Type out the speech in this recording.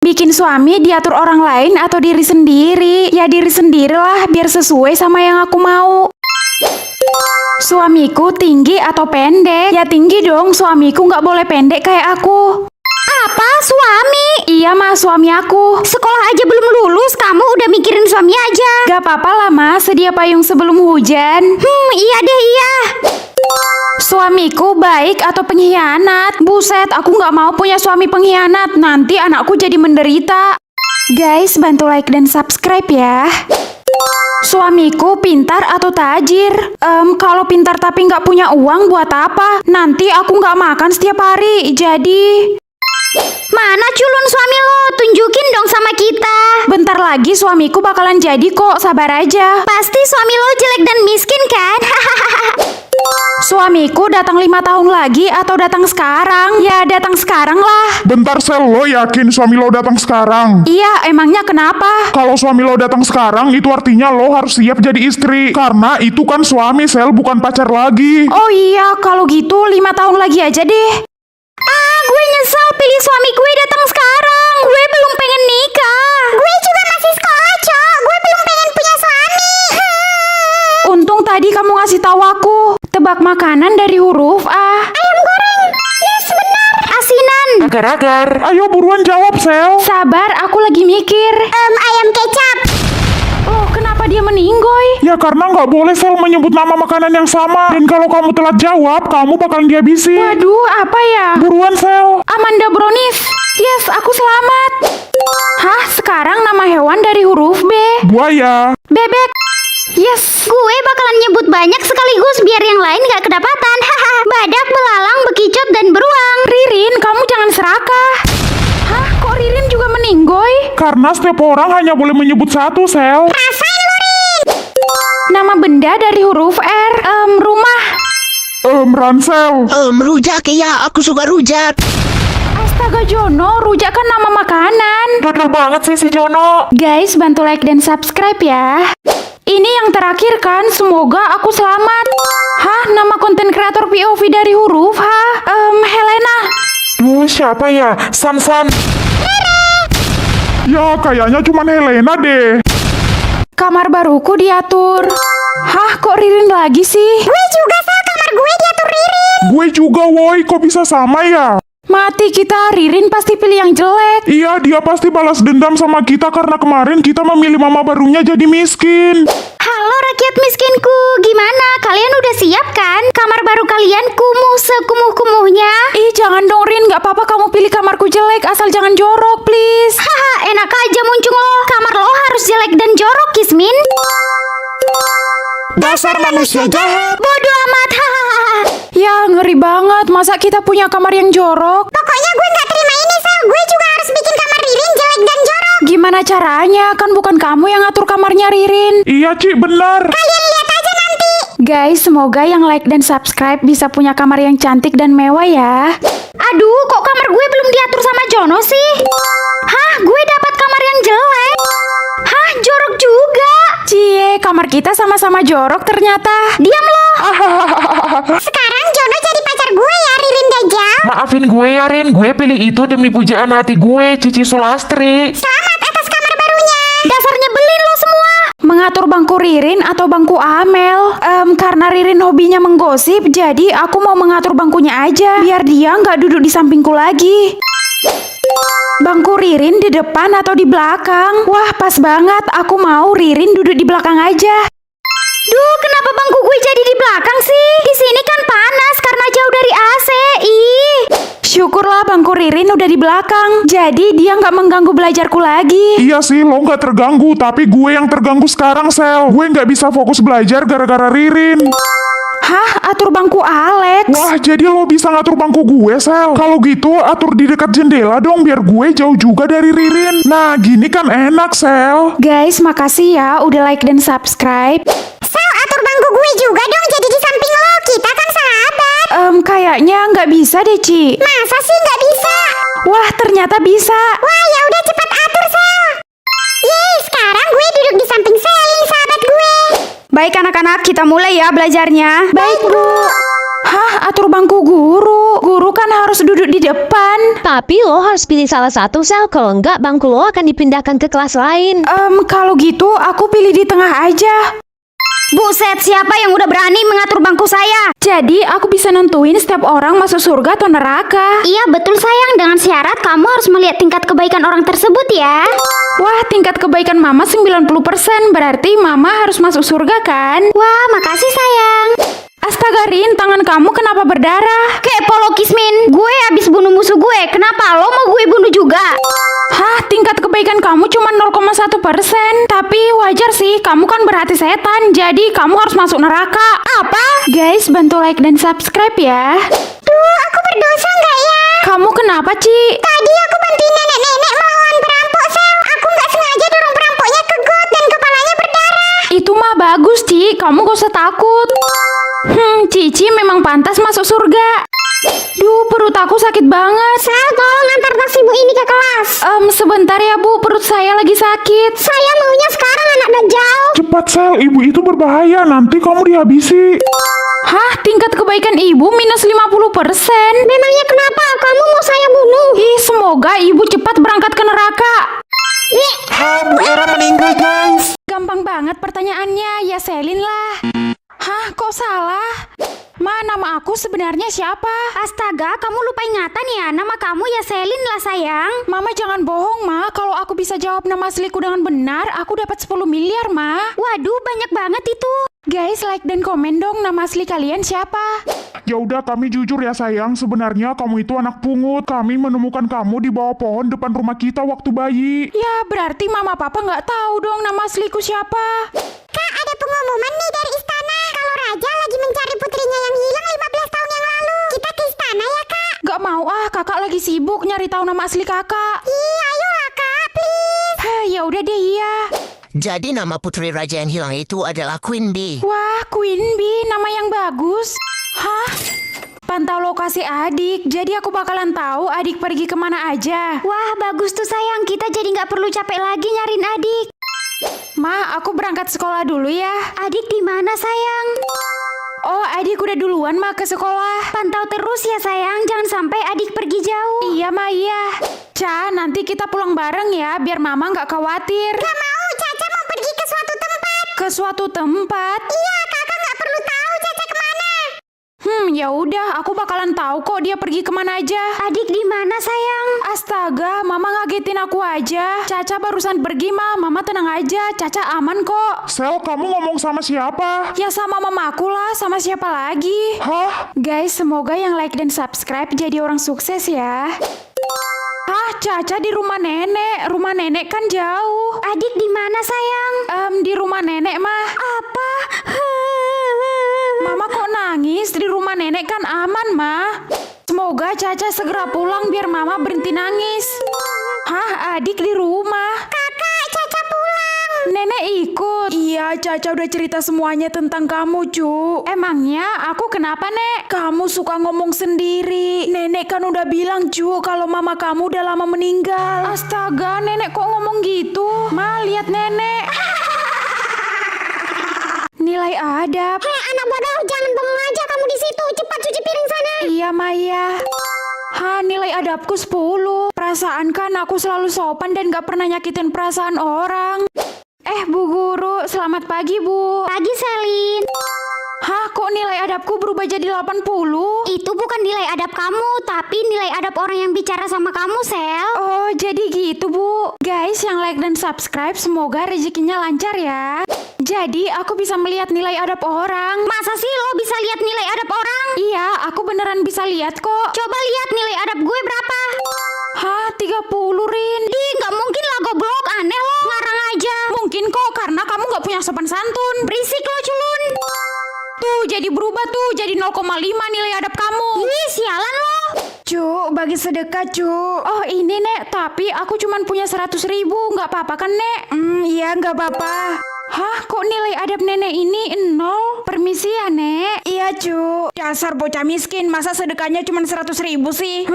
Bikin suami diatur orang lain atau diri sendiri? Ya diri sendirilah biar sesuai sama yang aku mau. Suamiku tinggi atau pendek? Ya tinggi dong, suamiku nggak boleh pendek kayak aku. Apa? Suami? Iya mas, suami aku. Sekolah aja belum lulus, kamu udah mikirin suami aja. Gak apa-apa lah mas, sedia payung sebelum hujan. Iya deh, iya. Suamiku baik atau pengkhianat? Buset, aku nggak mau punya suami pengkhianat. Nanti anakku jadi menderita. Guys, bantu like dan subscribe ya. Suamiku pintar atau tajir? Kalau pintar tapi nggak punya uang buat apa? Nanti aku nggak makan setiap hari. Jadi... Mana culun suami lo? Tunjukin dong sama kita. Bentar lagi suamiku bakalan jadi kok, sabar aja. Pasti suami lo jelek dan miskin kan? Suamiku datang 5 tahun lagi atau datang sekarang? Ya datang sekarang lah. Bentar Sel, lo yakin suami lo datang sekarang? Iya, emangnya kenapa? Kalau suami lo datang sekarang, itu artinya lo harus siap jadi istri. Karena itu kan suami Sel, bukan pacar lagi. Oh iya, kalau gitu 5 tahun lagi aja deh. Gue nyesel pilih suami gue datang sekarang. Gue belum pengen nikah. Gue juga masih sekolah, Cok. Gue belum pengen punya suami. Untung tadi kamu ngasih tahu aku. Tebak makanan dari huruf A. Ayam goreng. Yes, benar. Asinan. Agar-agar. Ayo buruan jawab Sel. Sabar, aku lagi mikir. Ayam kecap. Oh, kenapa dia meninggoy? Ya karena nggak boleh Sel menyebut nama makanan yang sama. Dan kalau kamu telat jawab, kamu bakalan dihabisi. Waduh, apa ya? Buruan Sel. Amanda Brownies. Yes, aku selamat. Hah, sekarang nama hewan dari huruf B. Buaya. Bebek. Yes. Gue bakalan nyebut banyak sekaligus biar yang lain gak kedapatan. Haha. Badak, belalang, bekicot, dan beruang. Ririn, kamu jangan serakah. Hah, kok Ririn juga meninggoy? Karena setiap orang hanya boleh menyebut satu Sel. Rasain lu, Rin. Nama benda dari huruf R. Rumah. Ransel. Rujak ya, aku suka rujak. Astaga Jono, rujak kan nama makanan. Betul banget sih si Jono. Guys, bantu like dan subscribe ya. Ini yang terakhir kan, semoga aku selamat. Hah, nama konten kreator POV dari huruf H. Helena. Duh, siapa ya? San. Ya kayaknya cuman Helena deh. Kamar baruku diatur. Hah, kok Ririn lagi sih? Gue juga, Sel. Kamar gue diatur Ririn. Gue juga woi, kok bisa sama ya? Mati kita, Ririn pasti pilih yang jelek. Iya, dia pasti balas dendam sama kita karena kemarin kita memilih mama barunya jadi miskin. Halo rakyat miskinku, gimana? Kalian udah siap kan? Kamar baru kalian kumuh sekumuh-kumuhnya. Ih, jangan dong Rin, gak apa-apa kamu pilih kamarku jelek, asal jangan jorok, please. Haha, enak aja muncung lo. Kamar lo harus jelek dan jorok, Kismin. Dasar manusia jahat. Bodoh amat, hahaha. Ya, ngeri banget, masa kita punya kamar yang jorok? Pokoknya gue gak terima ini, Sel. Gue juga harus bikin kamar Ririn jelek dan jorok. Gimana caranya? Kan bukan kamu yang ngatur kamarnya Ririn. Iya Ci, benar. Kalian lihat aja nanti. Guys, semoga yang like dan subscribe bisa punya kamar yang cantik dan mewah ya. Aduh, kok kamar gue belum diatur sama Jono sih? Hah, gue dapat kamar yang jelek. Hah, jorok juga. Cie, kamar kita sama-sama jorok ternyata. Diam lo. Sekarang Jono jadi pacar gue ya, Ririn Dajjal. Maafin gue ya Rin, gue pilih itu demi pujaan hati gue, Cici Sulastri. Selamat atas kamar barunya. Dasar nyebelin lo semua. Mengatur bangku Ririn atau bangku Amel? Karena Ririn hobinya menggosip, jadi aku mau mengatur bangkunya aja, biar dia nggak duduk di sampingku lagi. Bangku Ririn di depan atau di belakang? Wah, pas banget. Aku mau Ririn duduk di belakang aja. Duh, kenapa bangku gue jadi di belakang sih? Di sini kan panas karena jauh dari AC. Ih. Syukurlah bangku Ririn udah di belakang. Jadi dia nggak mengganggu belajarku lagi. Iya sih, lo nggak terganggu, tapi gue yang terganggu sekarang Sel. Gue nggak bisa fokus belajar gara-gara Ririn. Hah, atur bangku Alex? Wah, jadi lo bisa ngatur bangku gue, Sel. Kalau gitu, atur di dekat jendela dong, biar gue jauh juga dari Ririn. Nah, gini kan enak, Sel. Guys, makasih ya udah like dan subscribe. Sel, atur bangku gue juga dong jadi di samping lo. Kita kan sahabat. Kayaknya nggak bisa deh, Ci. Masa sih nggak bisa? Wah, ternyata bisa. Wah, ya udah cepat atur, Sel. Yeay, sekarang gue duduk di samping Selin, sahabat gue. Baik anak-anak, kita mulai ya belajarnya. Baik, Bu. Hah, atur bangku guru. Guru kan harus duduk di depan. Tapi lo harus pilih salah satu, Sel. Kalau enggak, bangku lo akan dipindahkan ke kelas lain. Kalau gitu aku pilih di tengah aja. Buset, siapa yang udah berani mengatur bangku saya? Jadi aku bisa nentuin setiap orang masuk surga atau neraka. Iya, betul sayang. Dengan syarat kamu harus melihat tingkat kebaikan orang tersebut ya. Wah, tingkat kebaikan mama 90%, berarti mama harus masuk surga kan? Wah, makasih sayang. Astaga Rin, tangan kamu kenapa berdarah? Kepo lo Kismin, gue abis bunuh musuh gue. Kenapa lo mau gue bunuh juga? Hah, tingkat kebaikan kamu cuma 0,1%. Tapi wajar sih, kamu kan berhati setan, jadi kamu harus masuk neraka. Apa? Guys, bantu like dan subscribe ya. Duh, aku berdosa nggak ya? Kamu kenapa, Ci? Tadi aku bantuin nenek-nenek melawan perampok, Sel. Aku nggak sengaja dorong perampoknya ke got dan kepalanya berdarah. Itu mah bagus, Ci. Kamu gak usah takut. Cici memang pantas masuk surga. Duh, perut aku sakit banget. Sel, tolong antar tas ibu ini ke kelas. Sebentar ya, Bu. Perut saya lagi sakit. Saya maunya sekarang, anak dajjal. Cepat Sel, ibu itu berbahaya, nanti kamu dihabisi. Hah, tingkat kebaikan ibu minus 50%. Memangnya kenapa? Kamu mau saya bunuh? Ih, semoga ibu cepat berangkat ke neraka. Bu Era meninggal guys. Gampang banget pertanyaannya, ya Selin lah. Hah, kok salah? Ma, nama aku sebenarnya siapa? Astaga, kamu lupa ingatan ya. Nama kamu ya Selin lah sayang. Mama jangan bohong, Ma. Kalau aku bisa jawab nama asliku dengan benar, aku dapat 10 miliar, Ma. Waduh, banyak banget itu. Guys, like dan komen dong nama asli kalian siapa? Ya udah, kami jujur ya sayang, sebenarnya kamu itu anak pungut. Kami menemukan kamu di bawah pohon depan rumah kita waktu bayi. Ya, berarti Mama Papa nggak tahu dong nama asliku siapa. Kak, ada pengumuman nih dari istana. Kalau Raja lagi mencari putrinya yang hilang 15 tahun yang lalu. Kita ke istana ya, Kak? Gak mau ah, kakak lagi sibuk nyari tahu nama asli kakak. Ih, ayolah Kak, please. Ya udah deh, iya. Jadi nama putri raja yang hilang itu adalah Queen Bee. Wah, Queen Bee, nama yang bagus. Hah? Pantau lokasi adik, jadi aku bakalan tahu adik pergi kemana aja. Wah, bagus tuh sayang. Kita jadi nggak perlu capek lagi nyariin adik. Ma, aku berangkat sekolah dulu ya. Adik di mana sayang? Oh, adik udah duluan Ma ke sekolah. Pantau terus ya sayang, jangan sampai adik pergi jauh. Iya Ma, iya. Ca, nanti kita pulang bareng ya, biar Mama nggak khawatir. Gak mau, Caca mau pergi ke suatu tempat. Ke suatu tempat? Iya, kakak nggak perlu tahu Caca kemana. Ya udah, aku bakalan tahu kok dia pergi kemana aja. Adik di mana sayang? Astaga, Mama ngagetin aku aja. Caca barusan pergi, Ma. Mama tenang aja, Caca aman kok. Sel, kamu ngomong sama siapa? Ya sama mamaku lah, sama siapa lagi? Hah? Guys, semoga yang like dan subscribe jadi orang sukses ya. Ah, Caca di rumah nenek. Rumah nenek kan jauh. Adik di mana sayang? Di rumah nenek, mah. Apa? Mama kok nangis? Di rumah nenek kan aman, Ma. Semoga Caca segera pulang biar Mama berhenti nangis. Hah, adik di rumah? Kakak, Caca pulang. Nenek ikut. Iya, Caca udah cerita semuanya tentang kamu, Cu. Emangnya aku kenapa, Nek? Kamu suka ngomong sendiri. Nenek kan udah bilang, Cu, kalau mama kamu udah lama meninggal. Astaga, nenek kok ngomong gitu? Ma, lihat nenek. Nilai adab. Hei anak bodoh, jangan bengong aja kamu di situ. Cepat cuci piring sana. Iya, Maya. Hah, nilai adabku 10. Perasaan kan aku selalu sopan dan gak pernah nyakitin perasaan orang. Bu Guru, selamat pagi, Bu. Pagi Selin. Hah, kok nilai adabku berubah jadi 80? Itu bukan nilai adab kamu, tapi nilai adab orang yang bicara sama kamu, Sel. Oh, jadi gitu, Bu. Guys, yang like dan subscribe, semoga rezekinya lancar ya. Jadi, aku bisa melihat nilai adab orang. Masa sih lo bisa lihat nilai adab orang? Iya, aku beneran bisa lihat kok. Coba lihat nilai adab gue berapa. Hah, 30, Rin. Ih, gak mungkin lah goblok, aneh lo. Ngarang aja. Mungkin kok, karena kamu gak punya sopan santun. Berisik lo culun. Tuh, jadi berubah tuh, jadi 0,5 nilai adab kamu. Ih, sialan lo. Cu, bagi sedekah, Cu. Oh, ini, Nek, tapi aku cuman punya 100.000. Nggak apa-apa kan, Nek? Iya, nggak apa-apa. Hah, kok nilai adab nenek ini 0? Permisi ya, Nek. Iya, Cu. Dasar bocah miskin, masa sedekahnya cuma 100.000 sih?